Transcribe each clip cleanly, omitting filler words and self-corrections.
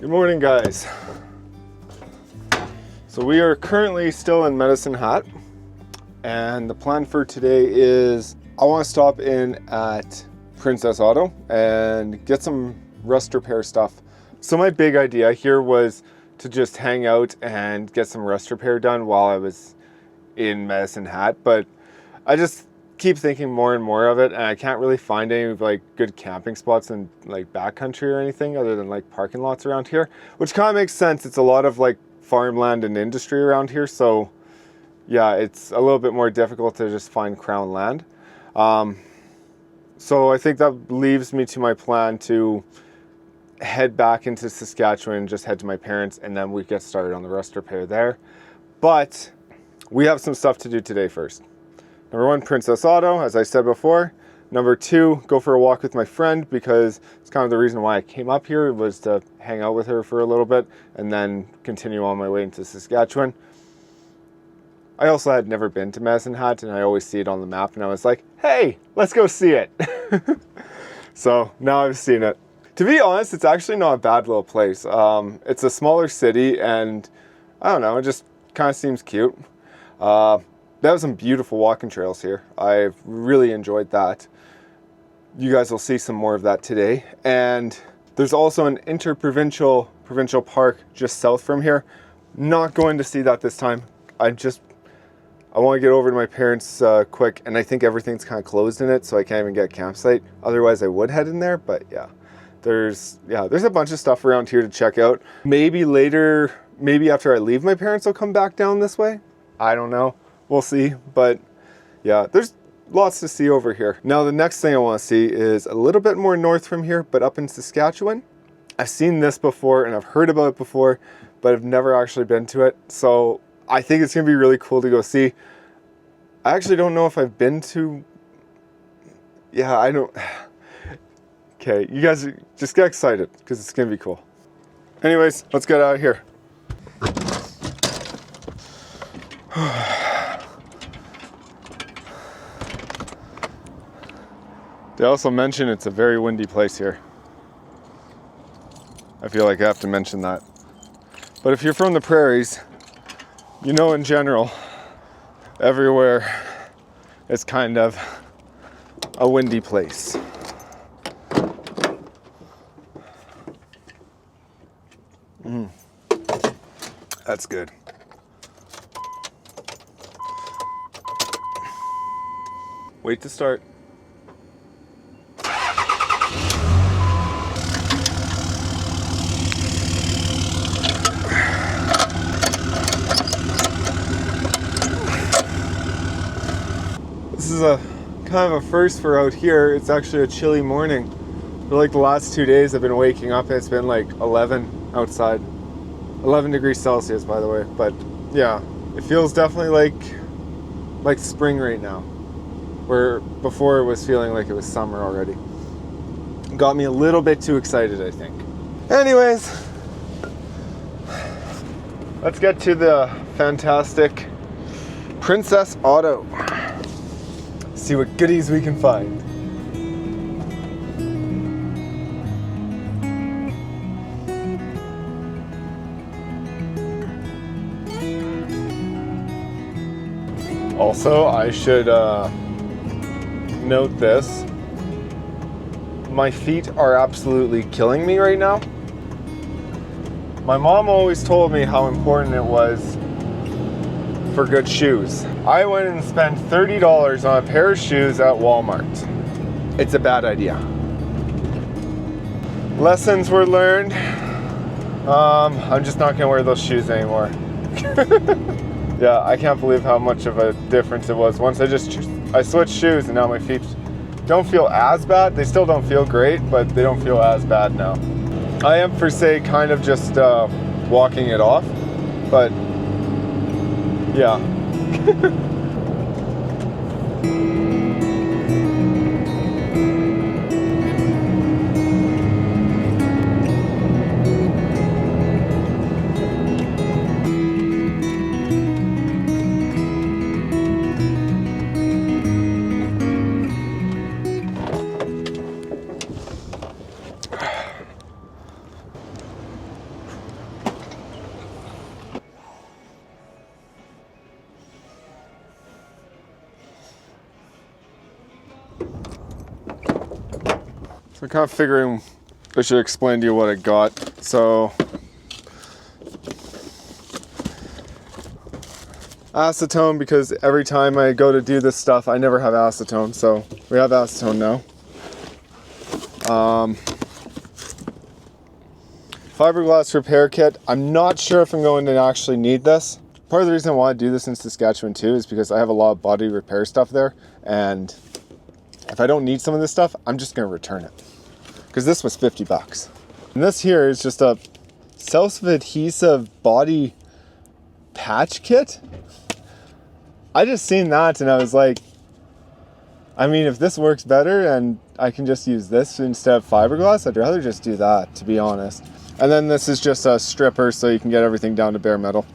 Good morning, guys. So we are currently still in Medicine Hat, and the plan for today is I want to stop in at Princess Auto and get some rust repair stuff. So my big idea here was to just hang out and get some rust repair done while I was in Medicine Hat, but I just keep thinking more and more of it, and I can't really find any like good camping spots in like backcountry or anything other than like parking lots around here, which kind of makes sense. It's a lot of like farmland and industry around here, so yeah, it's a little bit more difficult to just find crown land. So I think that leaves me to my plan to head back into Saskatchewan and just head to my parents, and then we get started on the rust repair there. But we have some stuff to do today first. Number one, Princess Auto, as I said before. Number two, go for a walk with my friend, because it's kind of the reason why I came up here, was to hang out with her for a little bit and then continue on my way into Saskatchewan. I also had never been to Medicine Hat, and I always see it on the map, and I was like, hey, let's go see it. So now I've seen it. To be honest, it's actually not a bad little place. It's a smaller city, and I don't know, it just kind of seems cute. There was some beautiful walking trails here. I've really enjoyed that. You guys will see some more of that today. And there's also an provincial park just south from here. Not going to see that this time. I want to get over to my parents quick, and I think everything's kind of closed in it, so I can't even get a campsite. Otherwise I would head in there, but yeah. There's a bunch of stuff around here to check out. Maybe later, maybe after I leave my parents, I'll come back down this way. I don't know. We'll see, but yeah, there's lots to see over here. Now, the next thing I want to see is a little bit more north from here, but up in Saskatchewan. I've seen this before and I've heard about it before, but I've never actually been to it. So I think it's going to be really cool to go see. I actually don't know if I've been to, yeah, I don't. Okay, you guys just get excited because it's going to be cool. Anyways, let's get out of here. They also mention it's a very windy place here. I feel like I have to mention that. But if you're from the prairies, you know in general, everywhere is kind of a windy place. That's good. Wait to start. This is a kind of a first for out here. It's actually a chilly morning. For like the last 2 days I've been waking up and it's been like 11 outside. 11 degrees Celsius, by the way. But yeah, it feels definitely like spring right now, where before it was feeling like it was summer already. Got me a little bit too excited, I think. Anyways, let's get to the fantastic Princess Auto. See what goodies we can find. Also, I should note this. My feet are absolutely killing me right now. My mom always told me how important it was for good shoes. I went and spent $30 on a pair of shoes at Walmart. It's a bad idea. Lessons were learned. I'm just not gonna wear those shoes anymore. Yeah, I can't believe how much of a difference it was. Once I switched shoes, and now my feet don't feel as bad. They still don't feel great, but they don't feel as bad now. I am, per se, kind of just walking it off, but yeah. I'm kind of figuring I should explain to you what I got. So, acetone, because every time I go to do this stuff, I never have acetone. So we have acetone now. Fiberglass repair kit. I'm not sure if I'm going to actually need this. Part of the reason I want to do this in Saskatchewan too is because I have a lot of body repair stuff there, and if I don't need some of this stuff, I'm just going to return it. Because this was 50 bucks. And this here is just a self-adhesive body patch kit. I just seen that and I was like, I mean, if this works better and I can just use this instead of fiberglass, I'd rather just do that, to be honest. And then this is just a stripper so you can get everything down to bare metal.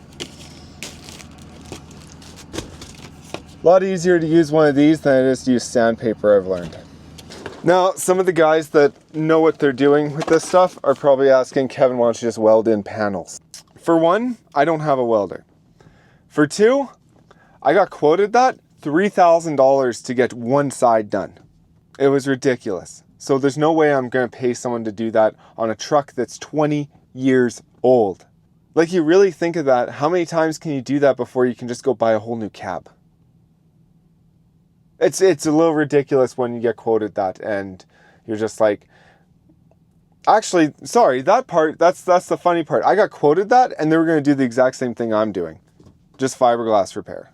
A lot easier to use one of these than it is to use sandpaper, I've learned. Now, some of the guys that know what they're doing with this stuff are probably asking, Kevin, why don't you just weld in panels? For one, I don't have a welder. For two, I got quoted that $3,000 to get one side done. It was ridiculous. So there's no way I'm going to pay someone to do that on a truck that's 20 years old. Like, you really think of that, how many times can you do that before you can just go buy a whole new cab? It's a little ridiculous when you get quoted that and you're just like, actually, sorry, that part, that's the funny part. I got quoted that and they were going to do the exact same thing I'm doing. Just fiberglass repair.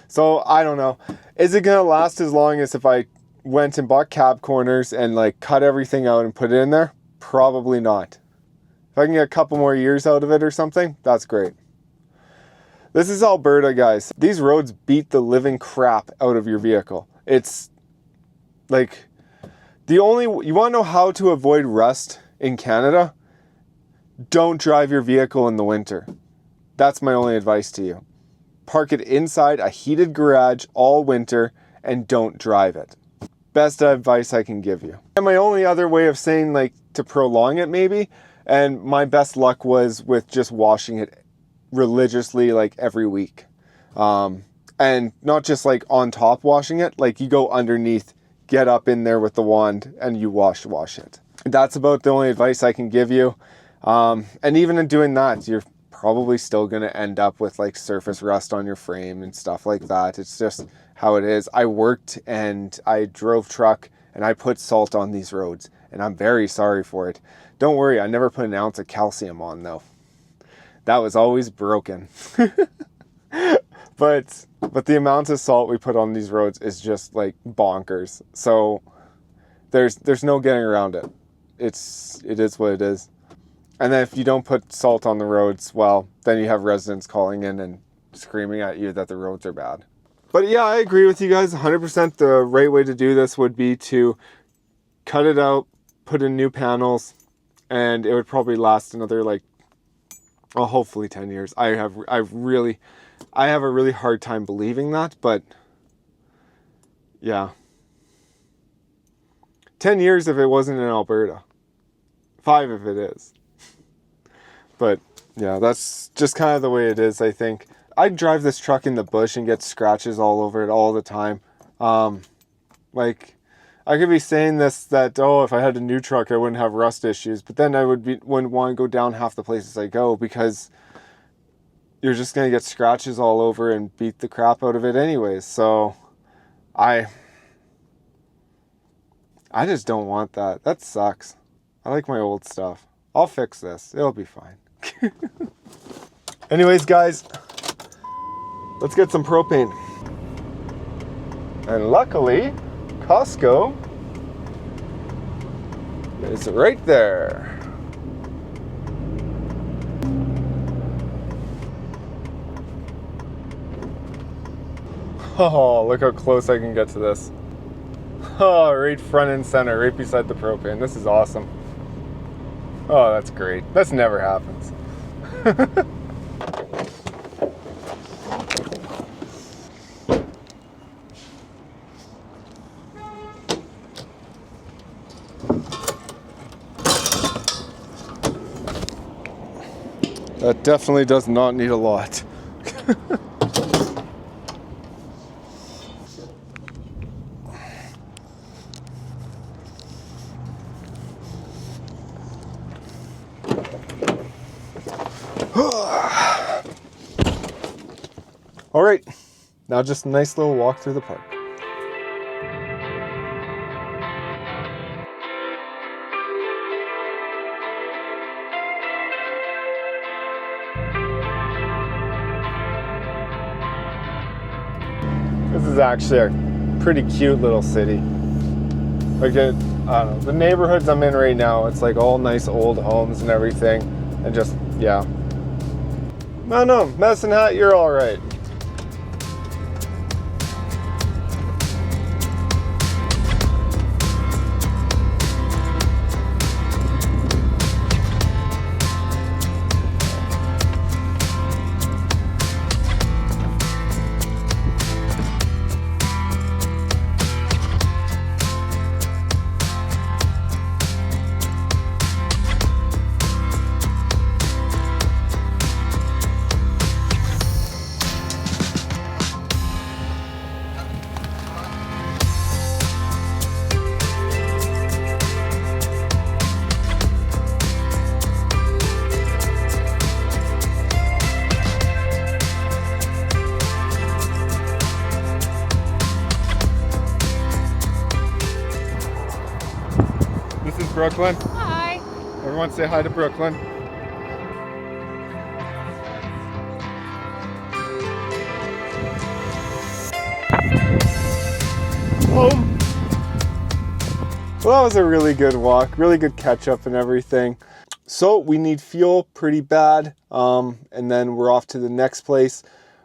So I don't know. Is it going to last as long as if I went and bought cab corners and like cut everything out and put it in there? Probably not. If I can get a couple more years out of it or something, that's great. This is Alberta, guys. These roads beat the living crap out of your vehicle. It's like you want to know how to avoid rust in Canada? Don't drive your vehicle in the winter. That's my only advice to you. Park it inside a heated garage all winter and don't drive it. Best advice I can give you. And my only other way of saying, like, to prolong it maybe, and my best luck was with just washing it religiously, like every week. And not just like on top washing it, like you go underneath, get up in there with the wand and you wash it. That's about the only advice I can give you. And even in doing that, you're probably still going to end up with like surface rust on your frame and stuff like that. It's just how it is. I worked and I drove truck and I put salt on these roads and I'm very sorry for it. Don't worry, I never put an ounce of calcium on though. That was always broken. But the amount of salt we put on these roads is just like bonkers. So there's no getting around it. It is what it is. And then if you don't put salt on the roads, well, then you have residents calling in and screaming at you that the roads are bad. But yeah, I agree with you guys 100%. The right way to do this would be to cut it out, put in new panels, and it would probably last another like, well, hopefully 10 years. I have a really hard time believing that, but yeah. 10 years if it wasn't in Alberta. 5 if it is. But yeah, that's just kind of the way it is, I think. I'd drive this truck in the bush and get scratches all over it all the time. Like, I could be saying that, oh, if I had a new truck, I wouldn't have rust issues. But then I wouldn't want to go down half the places I go because you're just going to get scratches all over and beat the crap out of it anyways. So I just don't want that. That sucks. I like my old stuff. I'll fix this. It'll be fine. Anyways, guys, let's get some propane. And luckily, Costco is right there. Oh, look how close I can get to this. Oh, right front and center, right beside the propane. This is awesome. Oh, that's great. This never happens. That definitely does not need a lot. All right, now just a nice little walk through the park. This is actually a pretty cute little city. Like I don't know, the neighborhoods I'm in right now, it's like all nice old homes and everything, and just, yeah. No, Medicine Hat, you're all right. This is Brooklyn. Hi. Everyone say hi to Brooklyn. Home. Well, that was a really good walk, really good catch up and everything. So we need fuel pretty bad, and then we're off to the next place,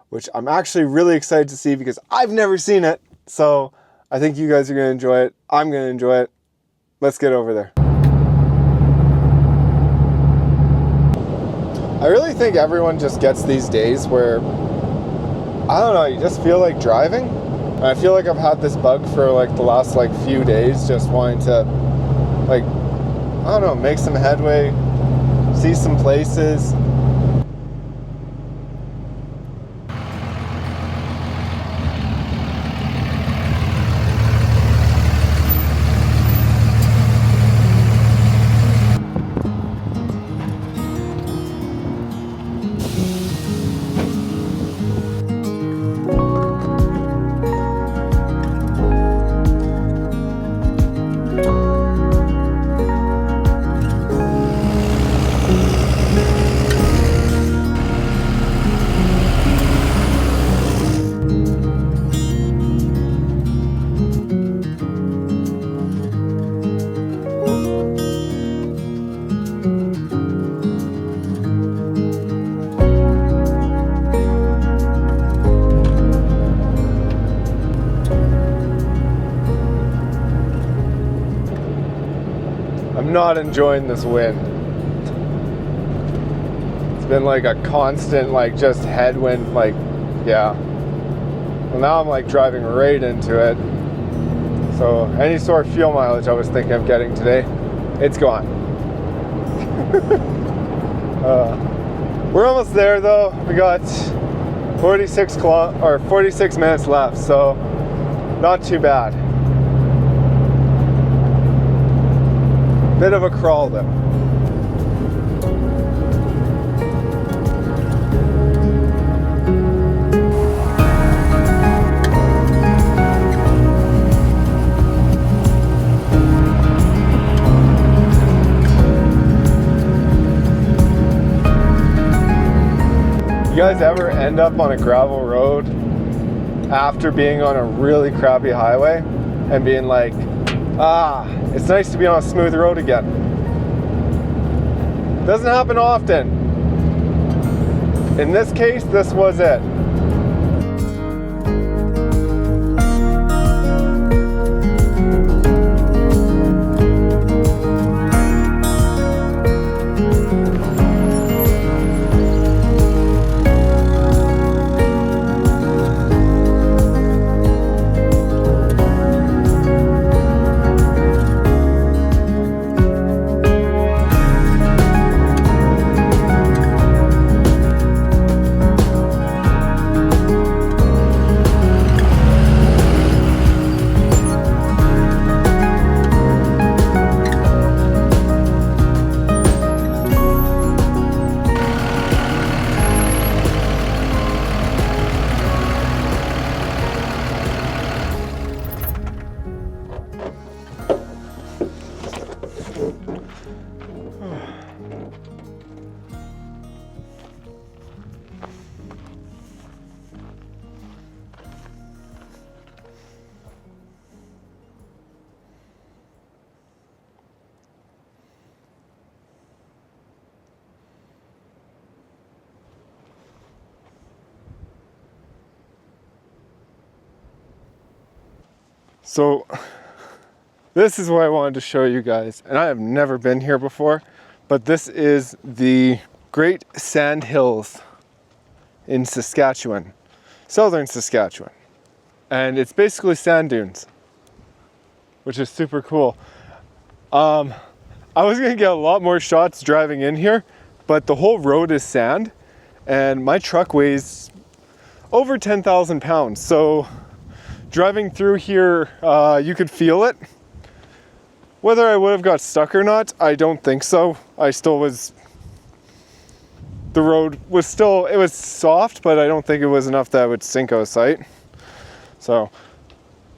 which I'm actually really excited to see because I've never seen it. So I think you guys are going to enjoy it. I'm going to enjoy it. Let's get over there. I really think everyone just gets these days where, I don't know, you just feel like driving. And I feel like I've had this bug for like the last like few days, just wanting to like, I don't know, make some headway, see some places. I'm not enjoying this wind. It's been like a constant, like just headwind, like, yeah. Well, now I'm like driving right into it. So any sort of fuel mileage I was thinking of getting today, it's gone. We're almost there though. We got 46 minutes left, so not too bad. Bit of a crawl though. You guys ever end up on a gravel road after being on a really crappy highway and being like, it's nice to be on a smooth road again? Doesn't happen often. In this case, this was it. So this is what I wanted to show you guys, and I have never been here before, but this is the Great Sand Hills in Saskatchewan, southern Saskatchewan. And it's basically sand dunes, which is super cool. I was gonna get a lot more shots driving in here, but the whole road is sand, and my truck weighs over 10,000 pounds. So driving through here, you could feel it. Whether I would have got stuck or not, I don't think so. The road was still, it was soft, but I don't think it was enough that I would sink out of sight. So,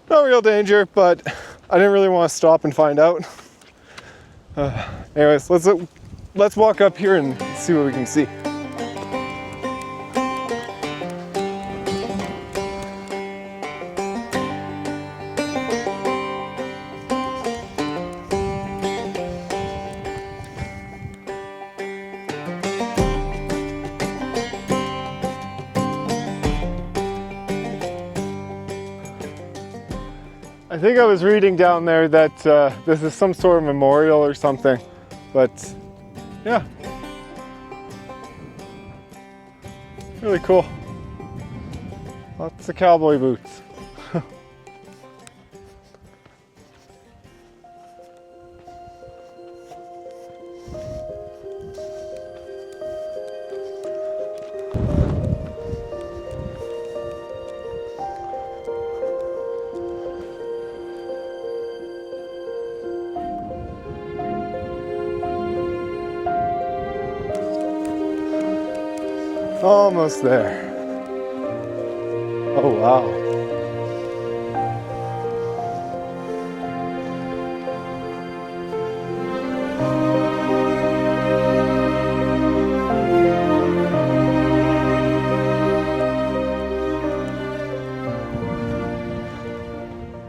no real danger, but I didn't really want to stop and find out. Anyways, let's walk up here and see what we can see. I think I was reading down there that this is some sort of memorial or something, but yeah, really cool. Lots of cowboy boots. Almost there. Oh wow.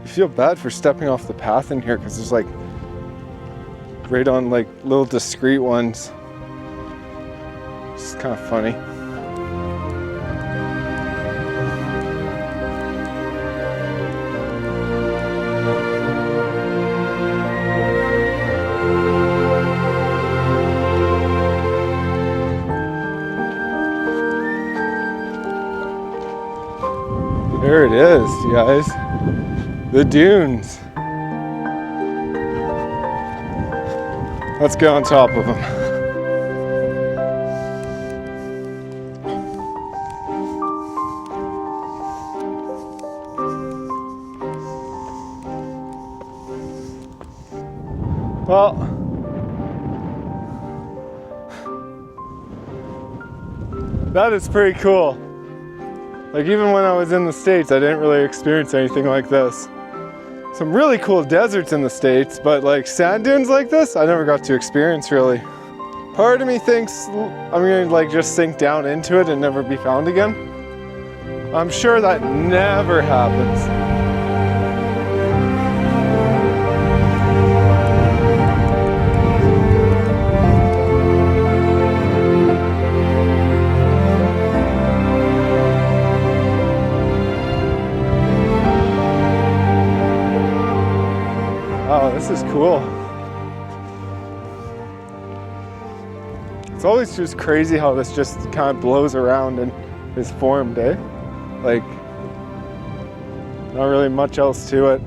You feel bad for stepping off the path in here because there's like right on like little discreet ones. It's kind of funny. There it is, you guys. The dunes. Let's go on top of them. Well, that is pretty cool. Like even when I was in the States, I didn't really experience anything like this. Some really cool deserts in the States, but like sand dunes like this, I never got to experience really. Part of me thinks I'm gonna like just sink down into it and never be found again. I'm sure that never happens. Oh, this is cool. It's always just crazy how this just kind of blows around and is formed, eh? Like, not really much else to it.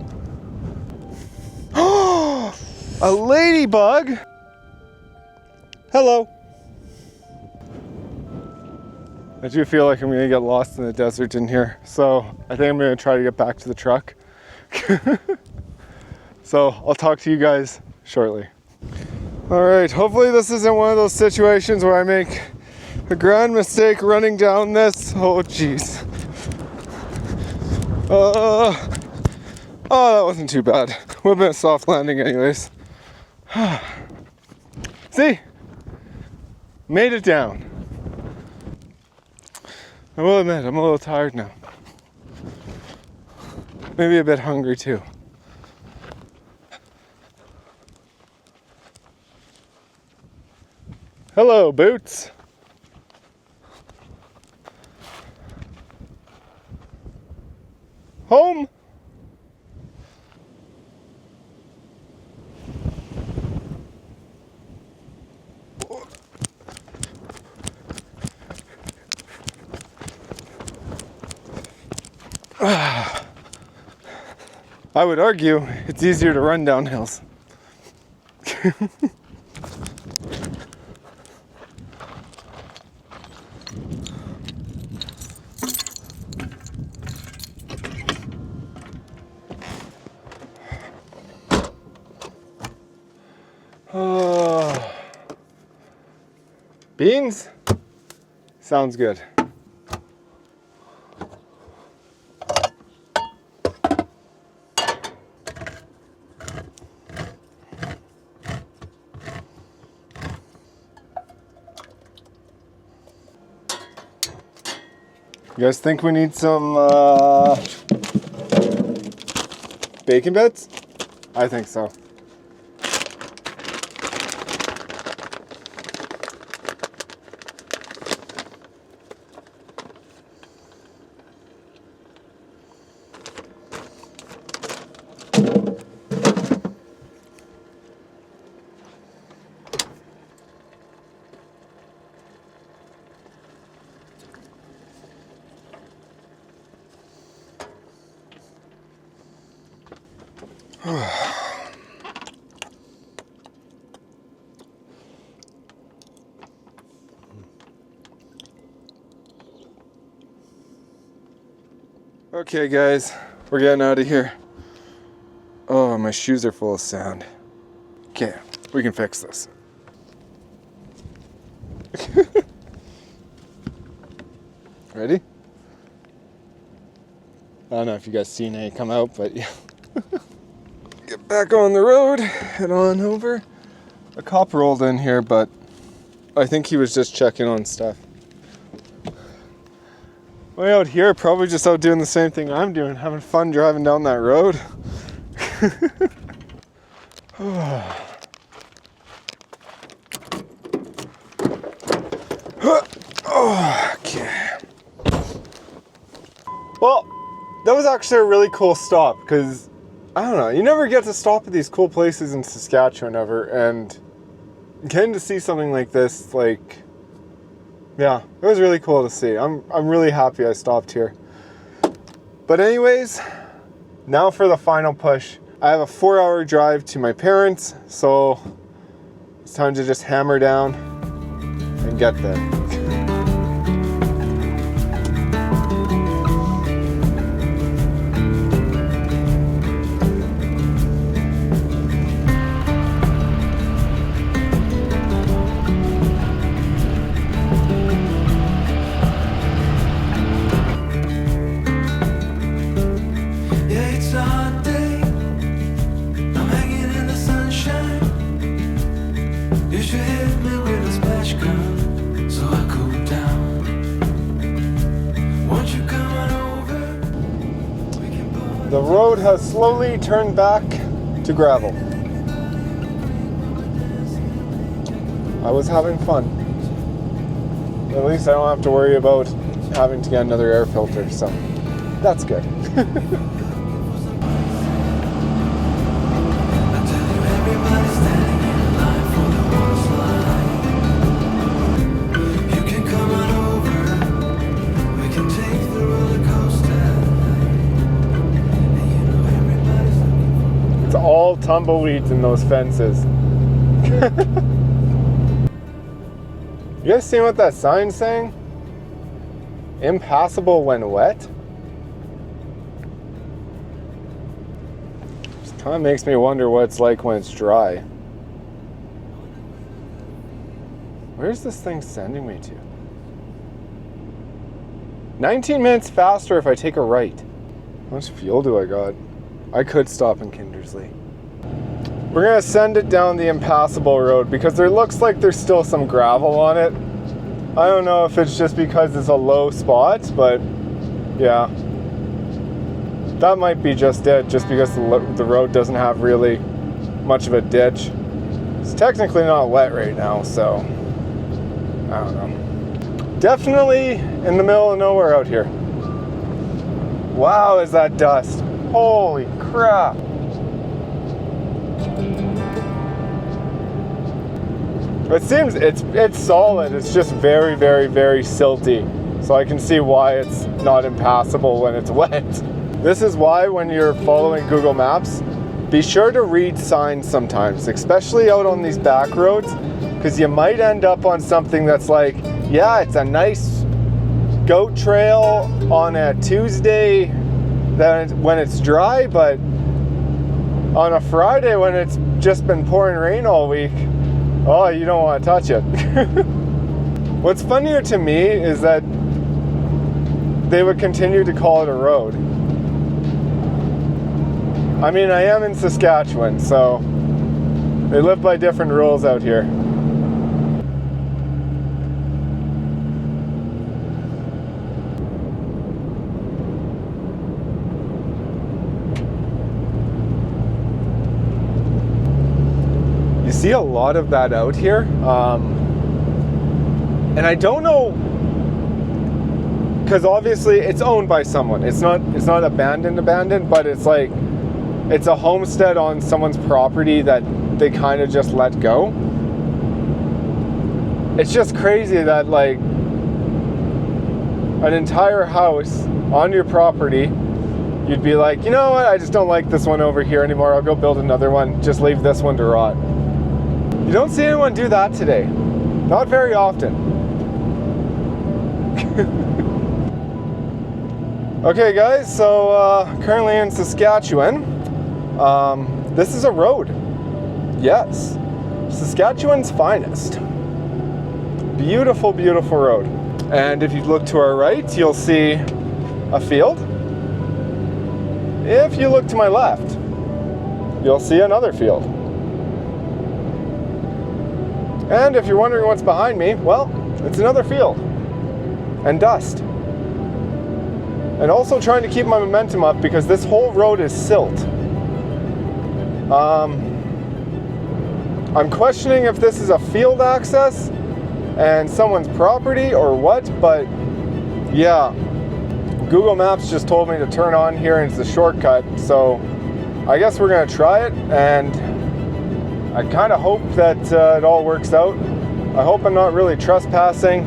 Oh, a ladybug! Hello. I do feel like I'm gonna get lost in the desert in here, so I think I'm gonna try to get back to the truck. So I'll talk to you guys shortly. All right, hopefully this isn't one of those situations where I make a grand mistake running down this. Oh, jeez. Oh, that wasn't too bad. Would have been a soft landing anyways. See? Made it down. I will admit, I'm a little tired now. Maybe a bit hungry too. Hello, Boots. Home? I would argue it's easier to run down hills. Beans? Sounds good. You guys think we need some bacon bits? I think so. Okay guys, we're getting out of here. Oh, my shoes are full of sand. Okay, we can fix this. Ready? I don't know if you guys seen it come out, but yeah. Get back on the road, head on over. A cop rolled in here, but I think he was just checking on stuff. Way out here, probably just out doing the same thing I'm doing, having fun driving down that road. Okay. Well, that was actually a really cool stop because, I don't know, you never get to stop at these cool places in Saskatchewan ever, and getting to see something like this, like, yeah, it was really cool to see. I'm really happy I stopped here. But anyways, now for the final push. I have a 4-hour drive to my parents, so it's time to just hammer down and get there. The road has slowly turned back to gravel. I was having fun. At least I don't have to worry about having to get another air filter, so that's good. All tumbleweeds in those fences. You guys seen what that sign's saying? Impassable when wet? Just kind of makes me wonder what it's like when it's dry. Where's this thing sending me to? 19 minutes faster if I take a right. How much fuel do I got? I could stop in Kindersley. We're gonna send it down the impassable road because there looks like there's still some gravel on it. I don't know if it's just because it's a low spot, but yeah. That might be just it, just because the road doesn't have really much of a ditch. It's technically not wet right now, so I don't know. Definitely in the middle of nowhere out here. Wow, is that dust? Holy crap. It seems it's solid. It's just very, very, very silty. So I can see why it's not impassable when it's wet. This is why when you're following Google Maps, be sure to read signs sometimes, especially out on these back roads, because you might end up on something that's like, yeah, it's a nice goat trail on a Tuesday when it's dry, but on a Friday when it's just been pouring rain all week, oh, you don't want to touch it. What's funnier to me is that they would continue to call it a road. I mean, I am in Saskatchewan, so they live by different rules out here. You see a lot of that out here, and I don't know, because obviously it's owned by someone. It's not abandoned, but it's like it's a homestead on someone's property that they kind of just let go. It's just crazy that like an entire house on your property, you'd be like, you know what, I just don't like this one over here anymore. I'll go build another one. Just leave this one to rot. You don't see anyone do that today. Not very often. Okay guys, so currently in Saskatchewan. This is a road. Yes. Saskatchewan's finest. Beautiful, beautiful road. And if you look to our right, you'll see a field. If you look to my left, you'll see another field. And if you're wondering what's behind me, well, it's another field. And dust. And also trying to keep my momentum up because this whole road is silt. I'm questioning if this is a field access and someone's property or what, but yeah, Google Maps just told me to turn on here and it's a shortcut, so I guess we're gonna try it, and I kind of hope that it all works out. I hope I'm not really trespassing.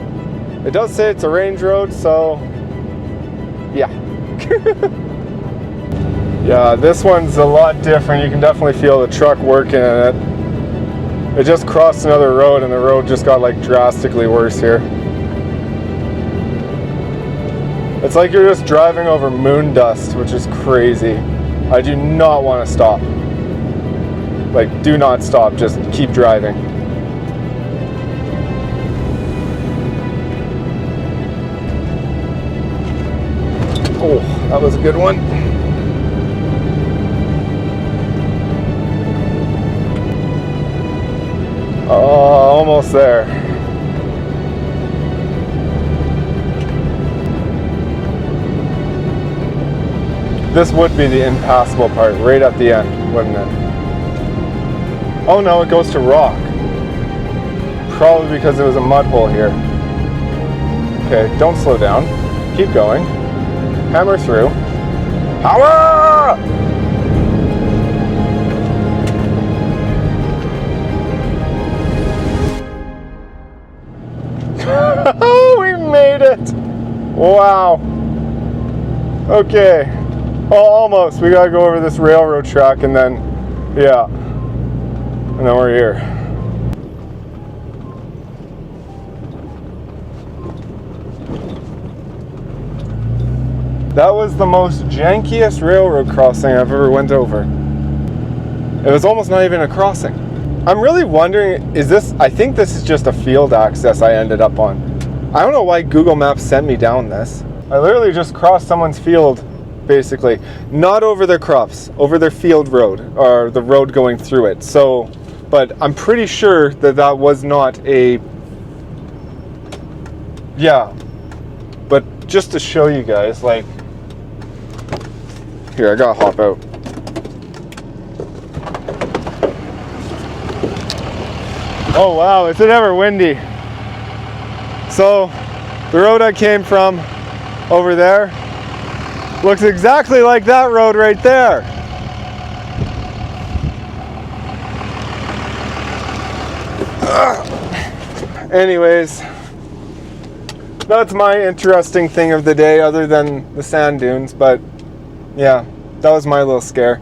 It does say it's a range road, so yeah. Yeah, this one's a lot different. You can definitely feel the truck working in it. It just crossed another road and the road just got like drastically worse here. It's like you're just driving over moon dust, which is crazy. I do not want to stop. Like, do not stop, just keep driving. Oh, that was a good one. Oh, almost there. This would be the impassable part right at the end, wouldn't it? Oh no, it goes to rock. Probably because it was a mud hole here. Okay, don't slow down. Keep going. Hammer through. Power! We made it! Wow. Okay. Oh, almost. We gotta go over this railroad track and then, yeah. And then we're here. That was the most jankiest railroad crossing I've ever went over. It was almost not even a crossing. I'm really wondering, I think this is just a field access I ended up on. I don't know why Google Maps sent me down this. I literally just crossed someone's field, basically. Not over their crops, over their field road, or the road going through it. So, but I'm pretty sure that that was not a, yeah. But just to show you guys, like, here, I gotta hop out. Oh wow, is it ever windy? So, the road I came from over there looks exactly like that road right there. Anyways, that's my interesting thing of the day, other than the sand dunes. But yeah, that was my little scare.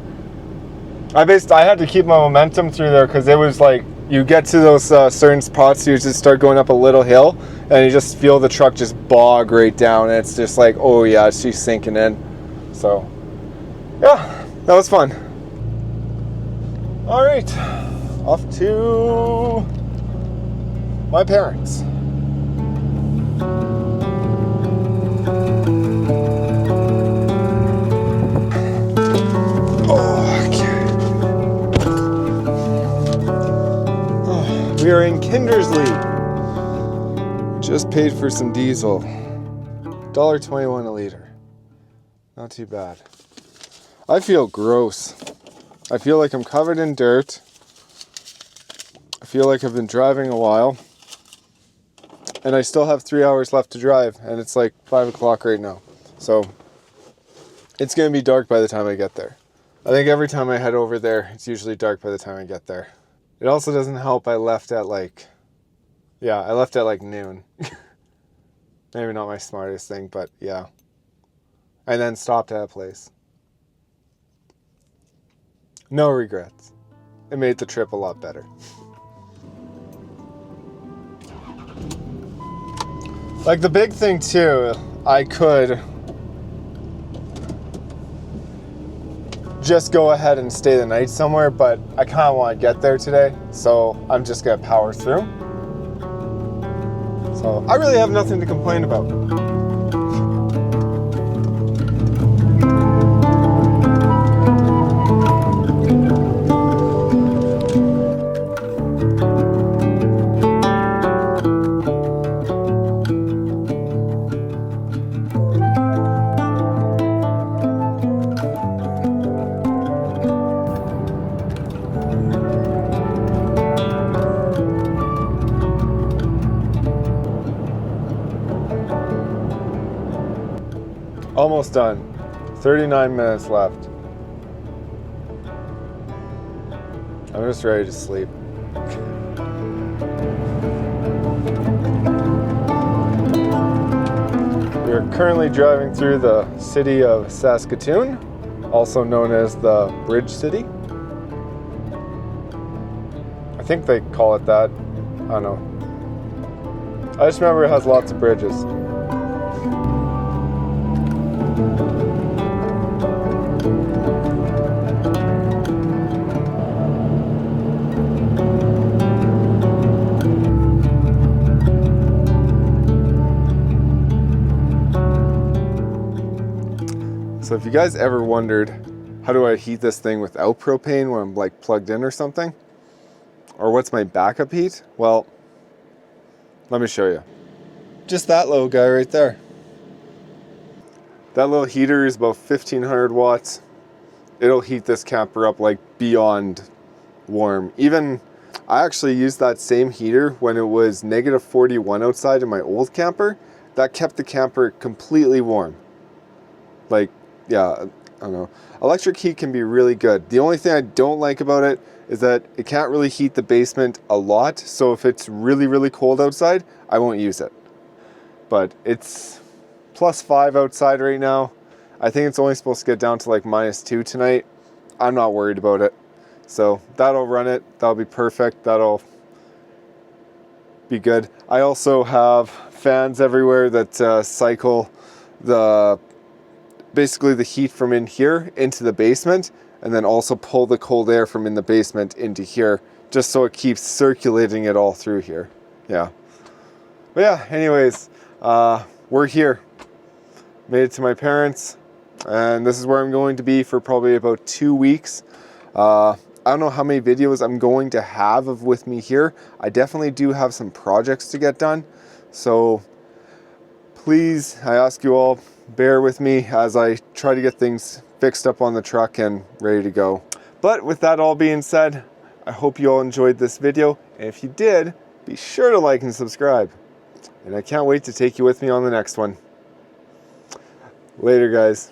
I had to keep my momentum through there, because it was like, you get to those certain spots, you just start going up a little hill, and you just feel the truck just bog right down, and it's just like, oh yeah, she's sinking in. So yeah, that was fun. All right, off to my parents. We are in Kindersley. Just paid for some diesel. $1.21 a liter. Not too bad. I feel gross. I feel like I'm covered in dirt. I feel like I've been driving a while. And I still have 3 hours left to drive. And it's like 5 o'clock right now. So it's going to be dark by the time I get there. I think every time I head over there, it's usually dark by the time I get there. It also doesn't help I left at like noon. Maybe not my smartest thing, but yeah. And then stopped at a place. No regrets. It made the trip a lot better. Like the big thing too, I could just go ahead and stay the night somewhere, but I kind of want to get there today, so I'm just gonna power through. So I really have nothing to complain about. Almost done. 39 minutes left. I'm just ready to sleep. We are currently driving through the city of Saskatchewan, also known as the Bridge City. I think they call it that. I don't know. I just remember it has lots of bridges. So if you guys ever wondered, how do I heat this thing without propane when I'm like plugged in or something? Or what's my backup heat? Well, let me show you. Just that little guy right there. That little heater is about 1500 watts. It'll heat this camper up like beyond warm. Even, I actually used that same heater when it was negative 41 outside in my old camper. That kept the camper completely warm. Like, yeah, I don't know. Electric heat can be really good. The only thing I don't like about it is that it can't really heat the basement a lot. So if it's really, really cold outside, I won't use it. But it's +5 outside right now. I think it's only supposed to get down to like -2 tonight. I'm not worried about it. So that'll run it. That'll be perfect. That'll be good. I also have fans everywhere that cycle basically the heat from in here into the basement, and then also pull the cold air from in the basement into here, just so it keeps circulating it all through here. Yeah. But yeah, anyways, we're here. Made it to my parents, and this is where I'm going to be for probably about 2 weeks. I don't know how many videos I'm going to have of with me here. I definitely do have some projects to get done, so please, I ask you all, bear with me as I try to get things fixed up on the truck and ready to go. But with that all being said, I hope you all enjoyed this video, and if you did, be sure to like and subscribe. And I can't wait to take you with me on the next one. Later, guys.